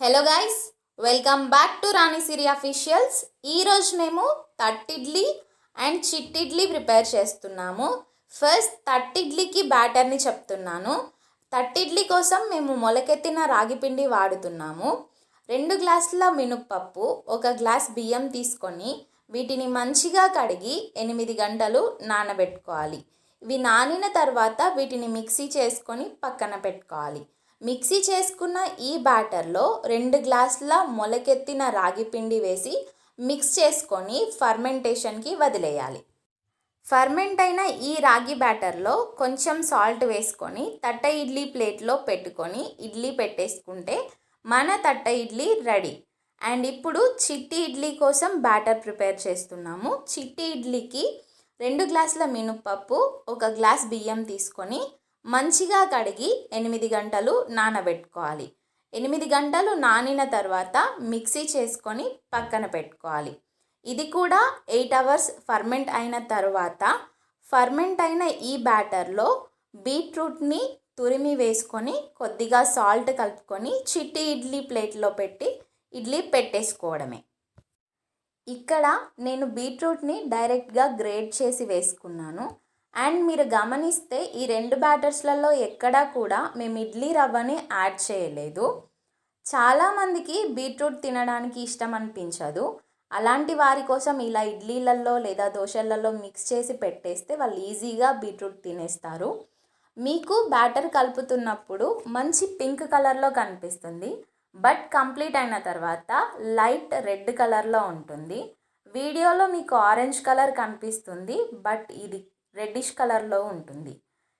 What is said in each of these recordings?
Hello guys, welcome back to Rani Siri officials. ఈరోజు మేము తట్టిడ్లీ and chitti idli prepare చేస్తున్నాము. First తట్టిడ్లీకి బ్యాటర్ని చెప్తున్నాను. తట్టిడ్లీ కోసం మేము మొలకెత్తిన రాగిపిండి వాడుతున్నాము. 2 గ్లాసుల మినప్పప్పు, 1 గ్లాస్ బియ్యం తీసుకొని వీటిని మంచిగా కడిగి 8 గంటలు నానబెట్టుకోవాలి. ఇవి నానిన తర్వాత వీటిని మిక్సీ చేసుకొని పక్కన పెట్టుకోవాలి. మిక్సీ చేసుకున్న ఈ బ్యాటర్లో 2 గ్లాసుల మొలకెత్తిన రాగి పిండి వేసి మిక్స్ చేసుకొని ఫర్మెంటేషన్కి వదిలేయాలి. ఫర్మెంట్ అయిన ఈ రాగి బ్యాటర్లో కొంచెం సాల్ట్ వేసుకొని తట్ట ఇడ్లీ ప్లేట్లో పెట్టుకొని ఇడ్లీ పెట్టేసుకుంటే మన తట్ట ఇడ్లీ రెడీ. అండ్ ఇప్పుడు చిట్టి ఇడ్లీ కోసం బ్యాటర్ ప్రిపేర్ చేస్తున్నాము. చిట్టి ఇడ్లీకి 2 గ్లాసుల మినప్పప్పు, 1 గ్లాస్ బియ్యం తీసుకొని మంచిగా కడిగి 8 గంటలు నానబెట్టుకోవాలి. 8 గంటలు నానిన తర్వాత మిక్సీ చేసుకొని పక్కన పెట్టుకోవాలి. ఇది కూడా 8 అవర్స్ ఫర్మెంట్ అయిన తర్వాత ఫర్మెంట్ అయిన ఈ బ్యాటర్లో బీట్రూట్ని తురిమి వేసుకొని కొద్దిగా సాల్ట్ కలుపుకొని చిట్టి ఇడ్లీ ప్లేట్లో పెట్టి ఇడ్లీ పెట్టేసుకోవడమే. ఇక్కడ నేను బీట్రూట్ని డైరెక్ట్గా గ్రేట్ చేసి వేసుకున్నాను. అండ్ మీరు గమనిస్తే ఈ 2 బ్యాటర్స్లలో ఎక్కడా కూడా మేము ఇడ్లీ రవ్వని యాడ్ చేయలేదు. చాలామందికి బీట్రూట్ తినడానికి ఇష్టం అనిపించదు. అలాంటి వారి కోసం ఇలా ఇడ్లీలలో లేదా దోశలలో మిక్స్ చేసి పెట్టేస్తే వాళ్ళు ఈజీగా బీట్రూట్ తినేస్తారు. మీకు బ్యాటర్ కలుపుతున్నప్పుడు మంచి పింక్ కలర్లో కనిపిస్తుంది, బట్ కంప్లీట్ అయిన తర్వాత లైట్ రెడ్ కలర్లో ఉంటుంది. వీడియోలో మీకు ఆరెంజ్ కలర్ కనిపిస్తుంది, బట్ ఇది రెడ్డిష్ కలర్లో ఉంటుంది.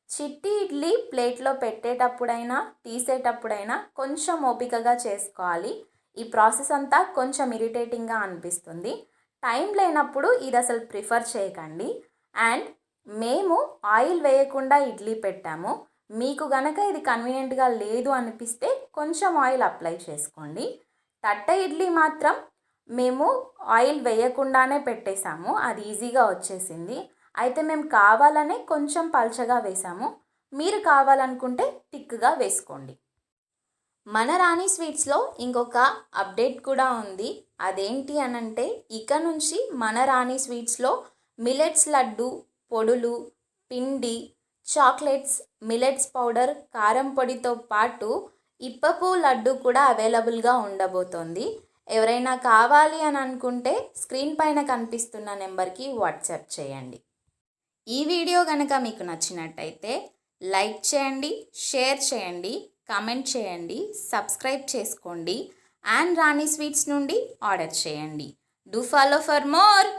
చిట్టి ఇడ్లీ ప్లేట్లో పెట్టేటప్పుడైనా తీసేటప్పుడైనా కొంచెం ఓపికగా చేసుకోవాలి. ఈ ప్రాసెస్ అంతా కొంచెం ఇరిటేటింగ్గా అనిపిస్తుంది. టైం లేనప్పుడు ఇది అసలు ప్రిఫర్ చేయకండి. అండ్ మేము ఆయిల్ వేయకుండా ఇడ్లీ పెట్టాము. మీకు గనక ఇది కన్వీనియంట్గా లేదు అనిపిస్తే కొంచెం ఆయిల్ అప్లై చేసుకోండి. తట్ట ఇడ్లీ మాత్రం మేము ఆయిల్ వేయకుండానే పెట్టేశాము, అది ఈజీగా వచ్చేసింది. అయితే మేము కావాలనే కొంచెం పల్చగా వేసాము, మీరు కావాలనుకుంటే థిక్గా వేసుకోండి. మన రాణి స్వీట్స్లో ఇంకొక అప్డేట్ కూడా ఉంది. అదేంటి అనంటే ఇక నుంచి మన రాణి స్వీట్స్లో మిలెట్స్ లడ్డు, పొడులు, పిండి, చాక్లెట్స్, మిలెట్స్ పౌడర్, కారం పొడితో పాటు ఇప్పపు లడ్డు కూడా అవైలబుల్గా ఉండబోతోంది. ఎవరైనా కావాలి అని అనుకుంటే స్క్రీన్ పైన కనిపిస్తున్న నెంబర్కి వాట్సాప్ చేయండి. ఈ వీడియో కనుక మీకు నచ్చినట్టయితే లైక్ చేయండి, షేర్ చేయండి, కామెంట్ చేయండి, సబ్స్క్రైబ్ చేసుకోండి అండ్ రాణి స్వీట్స్ నుండి ఆర్డర్ చేయండి. Do follow for more.